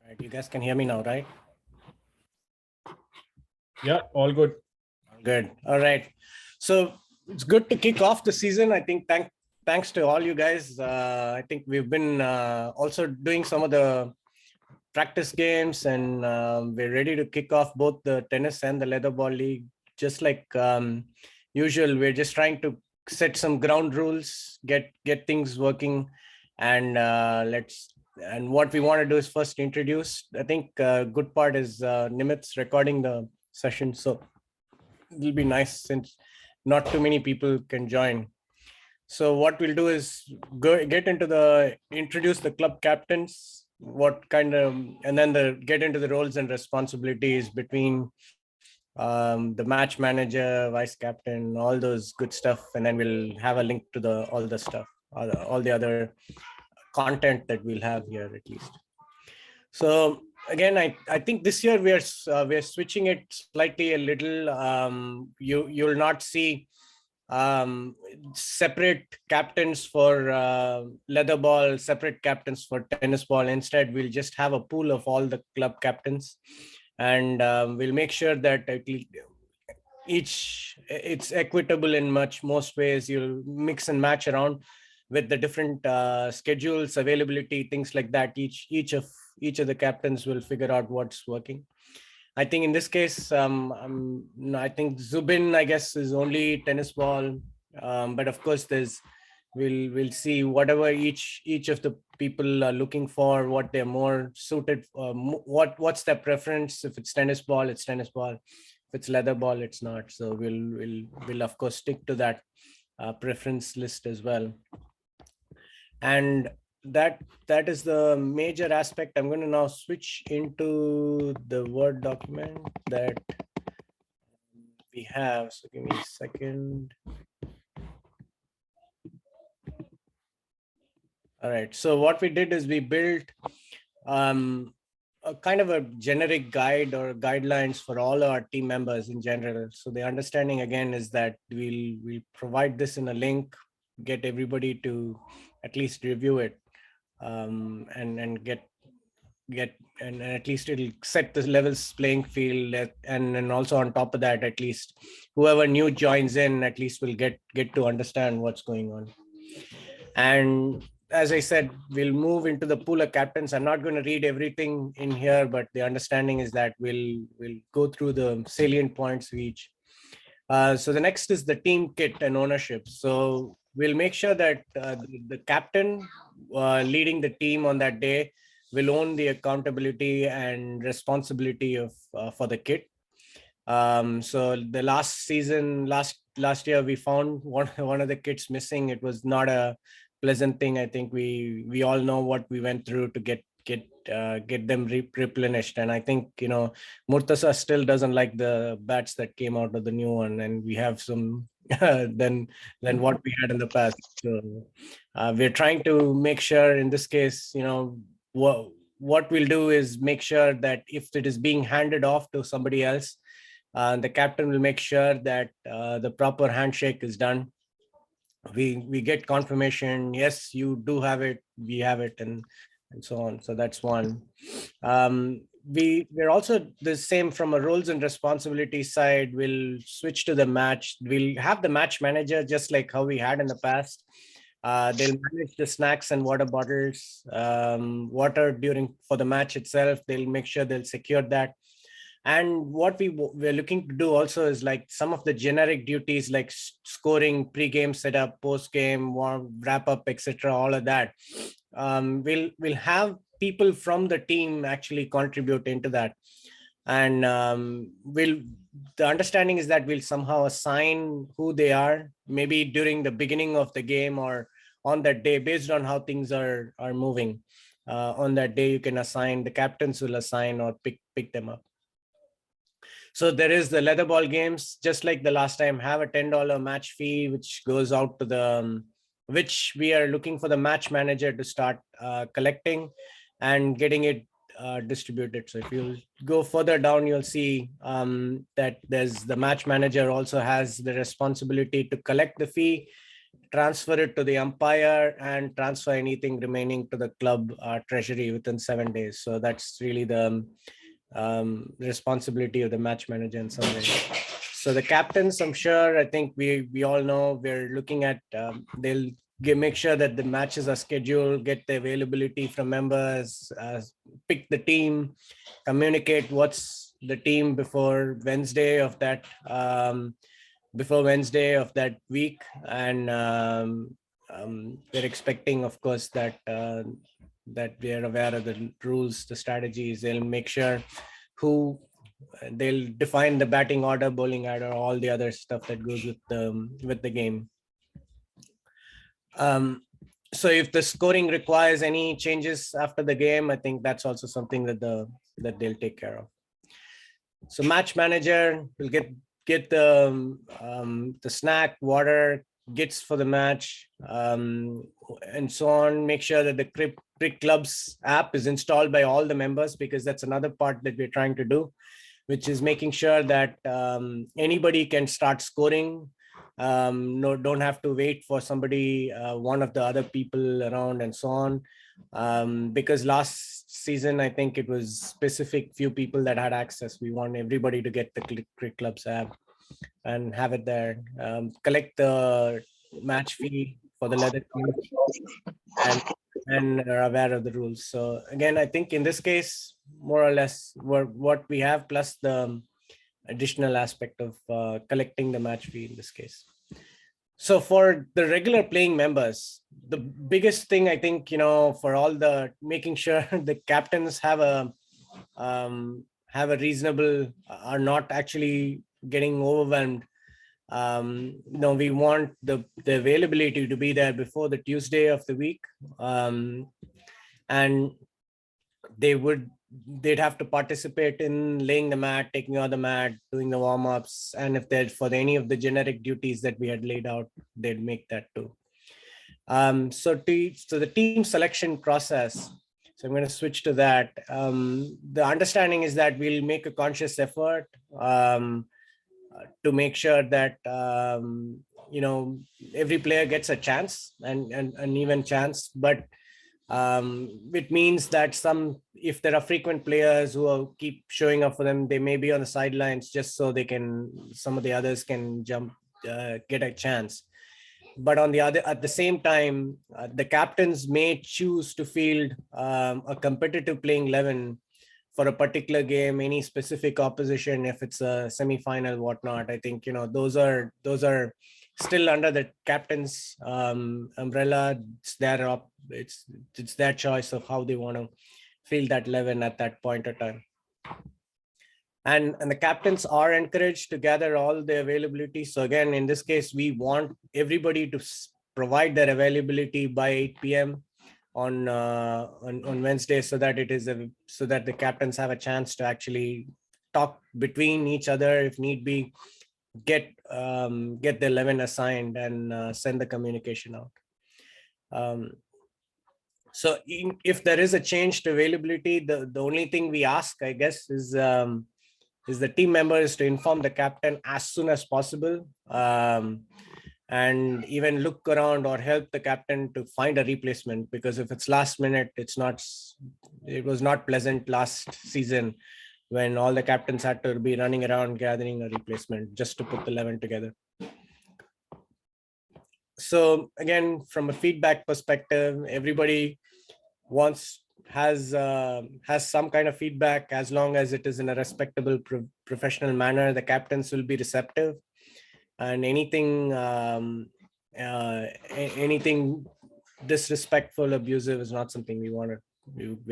Right, you guys can hear me now, right? Yeah, all good. Good. All right. So it's good to kick off the season. I think thanks to all you guys. I think we've been also doing some of the practice games, and we're ready to kick off both the tennis and the leatherball league. Just like usual, we're just trying to set some ground rules, get things working, and and what we want to do is first introduce. I think good part is Nimit's recording the session, so it'll be nice since not too many people can join. So what we'll do is get into introduce the club captains, what kind of, and then get into the roles and responsibilities between the match manager, vice captain, all those good stuff, and then we'll have a link to all the stuff, all the other content that we'll have here at least. So again, I think this year we're switching it slightly a little. You'll not see separate captains for leather ball, separate captains for tennis ball. Instead, we'll just have a pool of all the club captains, and we'll make sure that it's equitable in most ways. You'll mix and match around with the different schedules, availability, things like that. Each of the captains will figure out what's working. I think in this case, I think Zubin, I guess, is only tennis ball, but of course, we'll see whatever each of the people are looking for, what they're more suited, what's their preference. If it's tennis ball, it's tennis ball. If it's leather ball, it's not. So we'll of course stick to that preference list as well. And that is the major aspect. I'm going to now switch into the Word document that we have. So give me a second. All right. So what we did is we built a kind of a generic guide or guidelines for all our team members in general. So the understanding again is that we'll provide this in a link, get everybody to at least review it, and get and at least it'll set the levels playing field, and also on top of that, at least whoever new joins in at least will get to understand what's going on. And as I said, we'll move into the pool of captains. I'm not going to read everything in here, but the understanding is that we'll go through the salient points of each. So the next is the team kit and ownership. So we'll make sure that the captain leading the team on that day will own the accountability and responsibility of for the kit. So the last year we found one of the kits missing. It was not a pleasant thing. I think we all know what we went through to get them replenished. And I think, Murtaza still doesn't like the bats that came out of the new one, and we have some than what we had in the past. So we're trying to make sure in this case, what we'll do is make sure that if it is being handed off to somebody else, the captain will make sure that the proper handshake is done. We get confirmation, yes, you do have it, we have it, and so on. So that's one. We're also the same from a roles and responsibilities side. We'll switch to the match. We'll have the match manager just like how we had in the past. They'll manage the snacks and water bottles, water for the match itself. They'll make sure they'll secure that. And what we're looking to do also is like some of the generic duties like scoring, pre-game setup, post-game, wrap up, etc. All of that. We'll have people from the team actually contribute into that. And the understanding is that we'll somehow assign who they are, maybe during the beginning of the game or on that day, based on how things are moving. On that day, you can assign, the captains will assign or pick them up. So there is the leather ball games, just like the last time, have a $10 match fee, which goes out to which we are looking for the match manager to start collecting and getting it distributed. So if you go further down, you'll see that the match manager also has the responsibility to collect the fee transfer it to the umpire, and transfer anything remaining to the club treasury within 7 days. So that's really the responsibility of the match manager in some way. So the captains, I'm sure, I think we all know, we're looking at, they'll make sure that the matches are scheduled, get the availability from members, pick the team, communicate what's the team before Wednesday of that week. And we're expecting, of course, that that we are aware of the rules, the strategies. They'll make sure they'll define the batting order, bowling order, all the other stuff that goes with the game. So if the scoring requires any changes after the game, I think that's also something that they'll take care of. So match manager will get the snack, water, kits for the match, and so on. Make sure that the Crick Club's app is installed by all the members, because that's another part that we're trying to do, which is making sure that anybody can start scoring. Don't have to wait for somebody, one of the other people around, and so on. Because last season, I think it was specific few people that had access. We want everybody to get the Crick Club's app and have it there. Collect the match fee for the leather and are aware of the rules. So again, I think in this case, more or less what we have, plus the additional aspect of collecting the match fee in this case. So for the regular playing members, the biggest thing, I think, for all the making sure the captains have a reasonable, are not actually getting overwhelmed. We want the availability to be there before the Tuesday of the week. And they'd have to participate in laying the mat, taking out the mat, doing the warm-ups, and if they're for any of the generic duties that we had laid out, they'd make that too. So the team selection process, so I'm going to switch to that. The understanding is that we'll make a conscious effort to make sure that every player gets a chance, and an even chance. But it means that if there are frequent players who keep showing up for them, they may be on the sidelines just so some of the others can jump, get a chance. But at the same time, the captains may choose to field a competitive playing 11 for a particular game, any specific opposition, if it's a semi-final, whatnot. I think, those are still under the captain's umbrella. It's their choice of how they want to field that 11 at that point of time. And the captains are encouraged to gather all the availability. So again, in this case, we want everybody to provide their availability by 8 p.m. on Wednesday, so that the captains have a chance to actually talk between each other, if need be, get the 11 assigned, and send the communication out. So if there is a change to availability, the only thing we ask, I guess, is the team members to inform the captain as soon as possible, and even look around or help the captain to find a replacement, because if it's last minute, it was not pleasant last season when all the captains had to be running around gathering a replacement just to put the 11 together. So again, from a feedback perspective, everybody has some kind of feedback, as long as it is in a respectable, professional manner. The captains will be receptive, and anything disrespectful, abusive is not something we're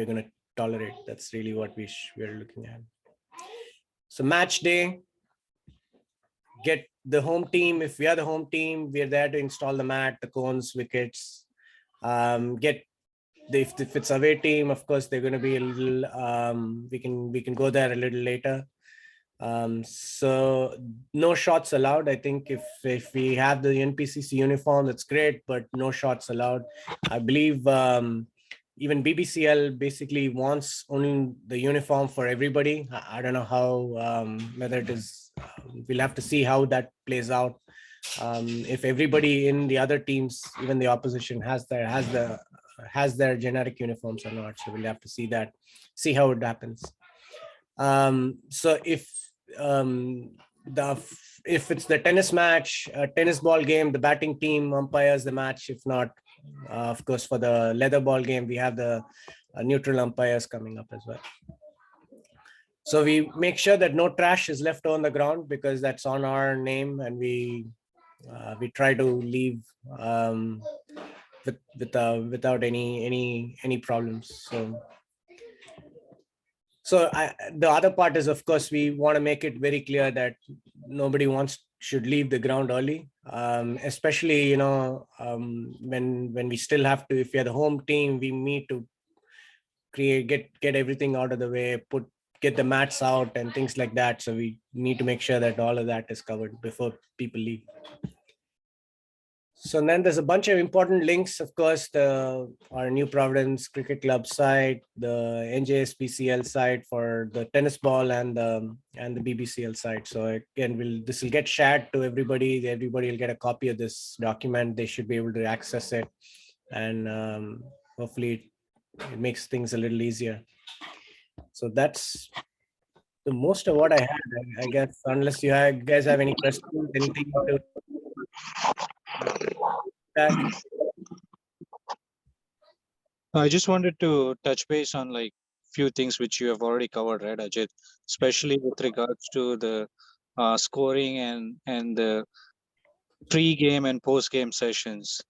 going to tolerate. That's really what we're looking at. So match day, get the home team. If we are the home team, we're there to install the mat, the cones, wickets. If it's away team, of course, they're going to be a little, we can go there a little later. So no shots allowed. I think if we have the NPCC uniform, that's great, but no shots allowed. I believe even BBCL basically wants only the uniform for everybody. I don't know how, whether it is, we'll have to see how that plays out. If everybody in the other teams, even the opposition, has their generic uniforms or not. So we'll have to see how it happens. So the if it's the tennis match, tennis ball game, the batting team umpires the match. If not, of course, for the leather ball game, we have the neutral umpires coming up as well. So we make sure that no trash is left on the ground, because that's on our name, and we try to leave without any problems. So the other part is, of course, we want to make it very clear that nobody should leave the ground early, especially when we still have to. If we are the home team, we need to get everything out of the way, get the mats out and things like that. So we need to make sure that all of that is covered before people leave. So then there's a bunch of important links, of course, our New Providence Cricket Club site, the NJSPCL site for the tennis ball, and the BBCL site. So again, this will get shared to everybody. Everybody will get a copy of this document. They should be able to access it, and hopefully it makes things a little easier. So that's the most of what I had, I guess, unless you guys have any questions, anything to add. I just wanted to touch base on like few things which you have already covered, right, Ajit? Especially with regards to the scoring and the pre-game and post-game sessions.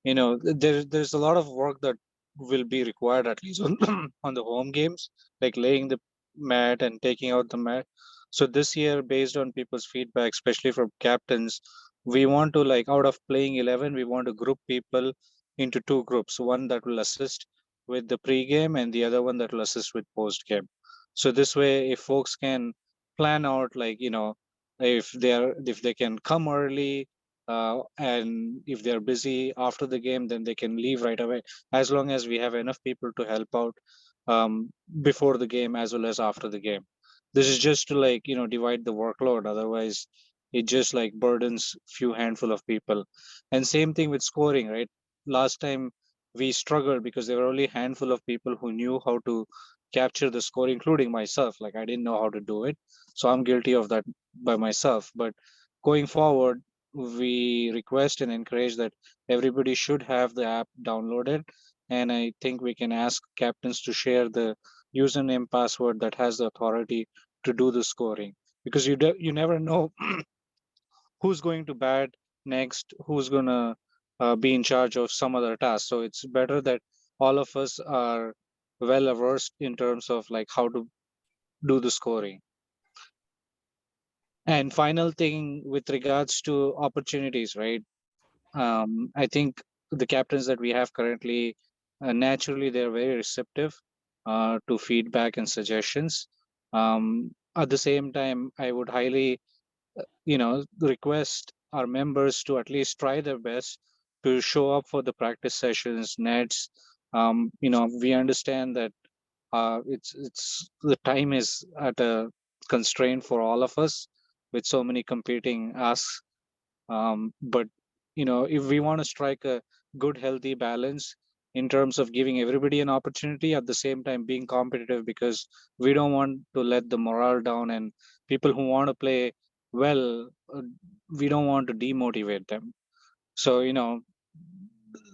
There's a lot of work that will be required, at least on on the home games, like laying the mat and taking out the mat. So this year, based on people's feedback, especially from captains, we want to, like, out of playing 11, we want to group people into two groups, one that will assist with the pre-game and the other one that will assist with post-game. So this way, if folks can plan out, like, if they can come early, and if they're busy after the game, then they can leave right away, as long as we have enough people to help out before the game as well as after the game. This is just to, like, divide the workload. Otherwise, it just like burdens few handful of people. And same thing with scoring, right? Last time we struggled because there were only a handful of people who knew how to capture the score, including myself. Like, I didn't know how to do it, so I'm guilty of that by myself. But going forward, we request and encourage that everybody should have the app downloaded, and I think we can ask captains to share the username password that has the authority to do the scoring, because you never know who's going to bat next, who's going to be in charge of some other task. So it's better that all of us are well versed in terms of like how to do the scoring. And final thing with regards to opportunities, right? I think the captains that we have currently, naturally, they're very receptive to feedback and suggestions. At the same time, I would highly, request our members to at least try their best to show up for the practice sessions, nets. We understand that it's the time is at a constraint for all of us with so many competing asks. But if we want to strike a good, healthy balance in terms of giving everybody an opportunity, at the same time being competitive, because we don't want to let the morale down, and people who want to play well, we don't want to demotivate them. So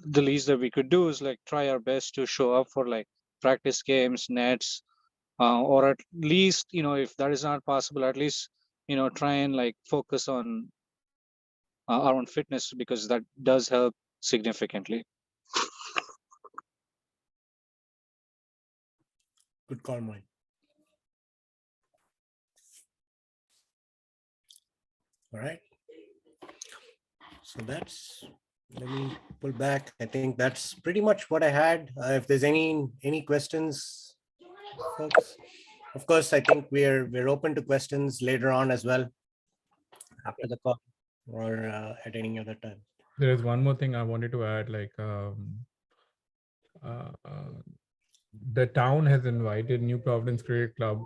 the least that we could do is like try our best to show up for like practice games, nets, or at least, if that is not possible, at least try and like focus on our own fitness, because that does help significantly. Good call, Mike. All right. So let me pull back. I think that's pretty much what I had. If there's any questions, folks, of course, I think we're open to questions later on as well, after the call or at any other time. There is one more thing I wanted to add, like the town has invited New Providence Cricket Club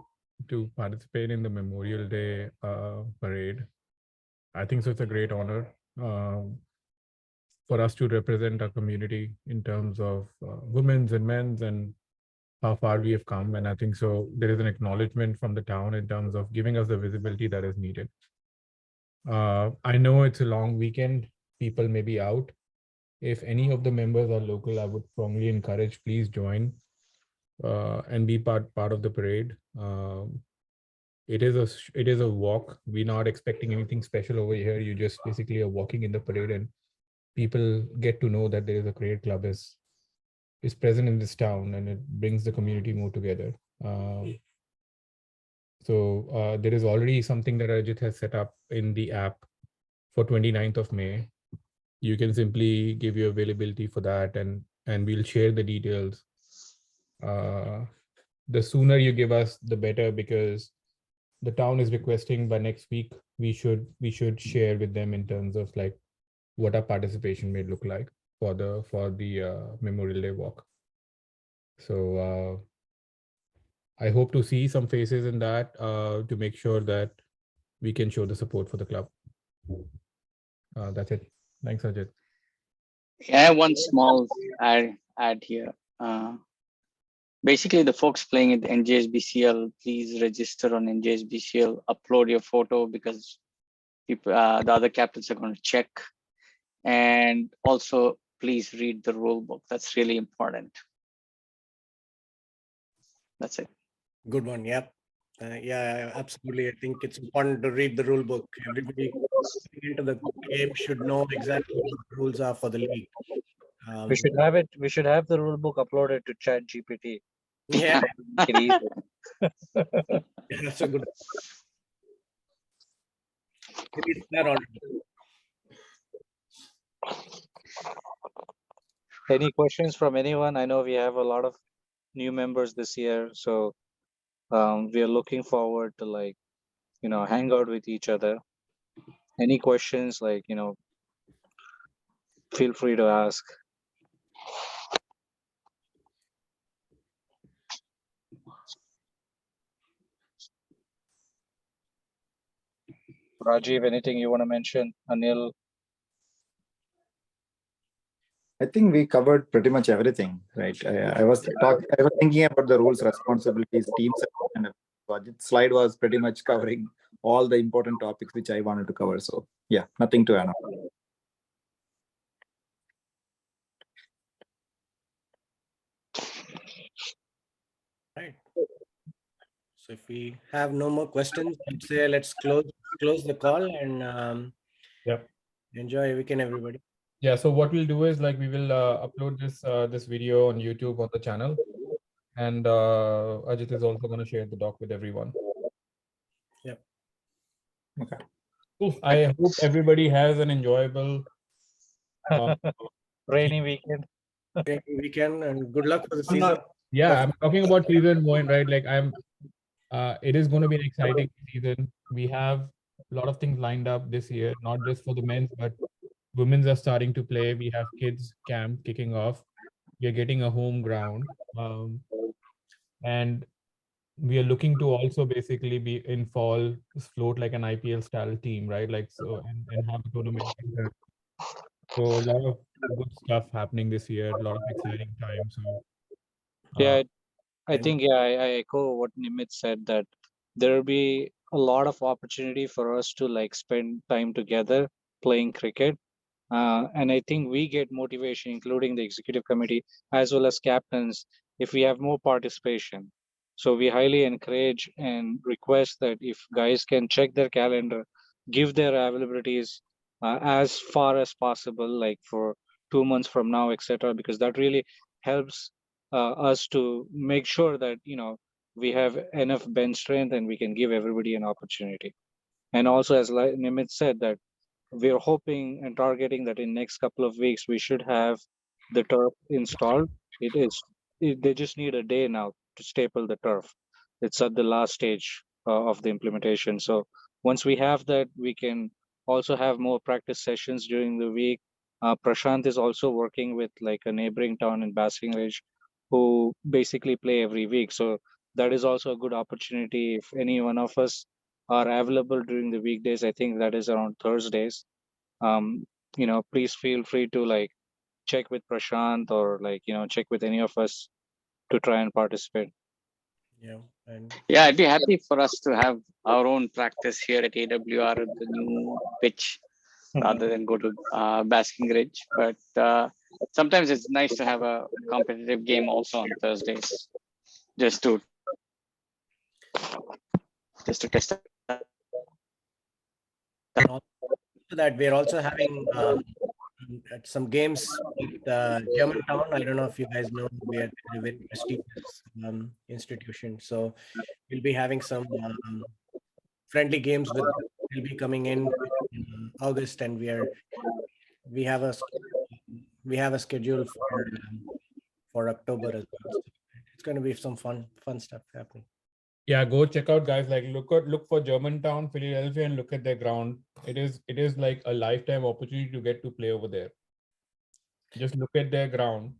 to participate in the Memorial Day parade. I think so. It's a great honor. for us to represent our community in terms of women's and men's and how far we have come. And I think so there is an acknowledgement from the town in terms of giving us the visibility that is needed. I know it's a long weekend. People may be out. If any of the members are local, I would strongly encourage, please join and be part of the parade. It is a walk. We're not expecting anything special over here. You just basically are walking in the parade, and people get to know that there is a parade club is present in this town, and it brings the community more together. So there is already something that Ajit has set up in the app for 29th of May. You can simply give your availability for that, and we'll share the details. The sooner you give us, the better, because the town is requesting by next week we should share with them in terms of like what our participation may look like for the Memorial Day walk. So I hope to see some faces in that to make sure that we can show the support for the club. That's it. Thanks, Ajit. I have one small add here. Basically, the folks playing at the NJSBCL, please register on NJSBCL, upload your photo, because people, the other captains are going to check. And also, please read the rule book. That's really important. That's it. Good one. Yep. Yeah, absolutely. I think it's important to read the rule book. Everybody into the game should know exactly what the rules are for the league. We should have it. We should have the rule book uploaded to Chat GPT. Yeah, Make it easy. that's a good. Maybe it's there already. Any questions from anyone? I know we have a lot of new members this year, so we are looking forward to hang out with each other. Any questions, feel free to ask. Rajiv, anything you want to mention? Anil? I think we covered pretty much everything, right? I was thinking about the roles, responsibilities, teams, and Ajit's slide was pretty much covering all the important topics which I wanted to cover. So yeah, nothing to add on. Right. So if we have no more questions, I'd say let's close the call and Yep. enjoy your weekend, everybody. Yeah. So what we'll do is like we will upload this video on YouTube on the channel, and Ajit is also going to share the doc with everyone. Yep. Okay. Cool. I hope everybody has an enjoyable Rainy weekend. Weekend, and good luck for the season. Yeah, I'm talking about season going, right? Like it is going to be an exciting season. We have a lot of things lined up this year, not just for the men's, but women's are starting to play. We have kids camp kicking off. We are getting a home ground. And we are looking to also basically be in fall, float like an IPL style team, right? Like so, and have a tournament. So a lot of good stuff happening this year, a lot of exciting times. So Yeah, I and- think I echo what Nimit said, that there will be a lot of opportunity for us to spend time together playing cricket. And I think we get motivation, including the executive committee as well as captains, if we have more participation. So we highly encourage and request that if guys can check their calendar, give their availabilities as far as possible, like for 2 months from now, etc., because that really helps us to make sure that we have enough bench strength and we can give everybody an opportunity. And also, as Nimit said, that we're hoping and targeting that in next couple of weeks we should have the turf installed. They just need a day now to staple the turf. It's at the last stage of the implementation. So once we have that, we can also have more practice sessions during the week. Prashant is also working with a neighboring town in Basking Ridge, who basically play every week. So that is also a good opportunity. If any one of us are available during the weekdays, I think that is around Thursdays. please feel free to like check with Prashant or like, check with any of us to try and participate. Yeah, and Yeah, I'd be happy for us to have our own practice here at AWR, the new pitch, rather than go to Basking Ridge. But sometimes it's nice to have a competitive game also on Thursdays, just to test out. that we're also having at some games with Germantown. I don't know if you guys know, we are a very prestigious institution. So we'll be having some friendly games with them. Will be coming in August, and we have a schedule for October as well. So it's going to be some fun stuff happening. Yeah, go check out, guys. Like look for Germantown, Philadelphia, and look at their ground. It is like a lifetime opportunity to get to play over there. Just look at their ground,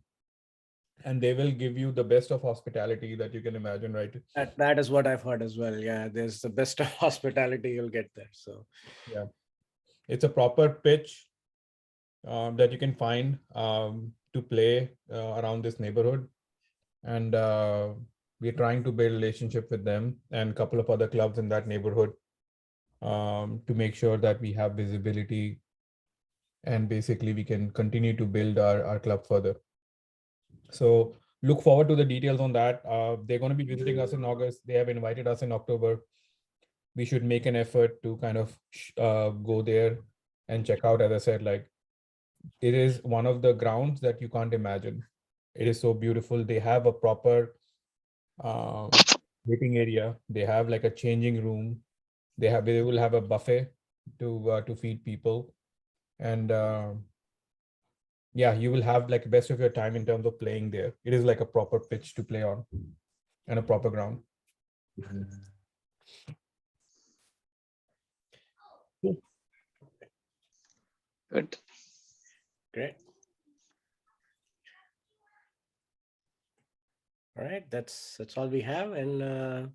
and they will give you the best of hospitality that you can imagine, right? That is what I've heard as well. Yeah, there's the best of hospitality you'll get there. So yeah, it's a proper pitch that you can find to play around this neighborhood, and we're trying to build relationship with them and a couple of other clubs in that neighborhood to make sure that we have visibility and basically we can continue to build our club further. So look forward to the details on that. They're going to be visiting us in August. They have invited us in October. We should make an effort to kind of go there and check out. As I said, like it is one of the grounds that you can't imagine. It is so beautiful. They have a proper waiting area. They have like a changing room. They will have a buffet to feed people, and yeah, you will have like best of your time in terms of playing there. It is like a proper pitch to play on and a proper ground. Good. great. All right, that's all we have, and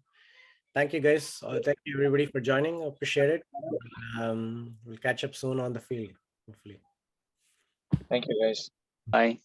thank you guys. Thank you everybody for joining. Appreciate it. We'll catch up soon on the field, hopefully. Thank you, guys. Bye.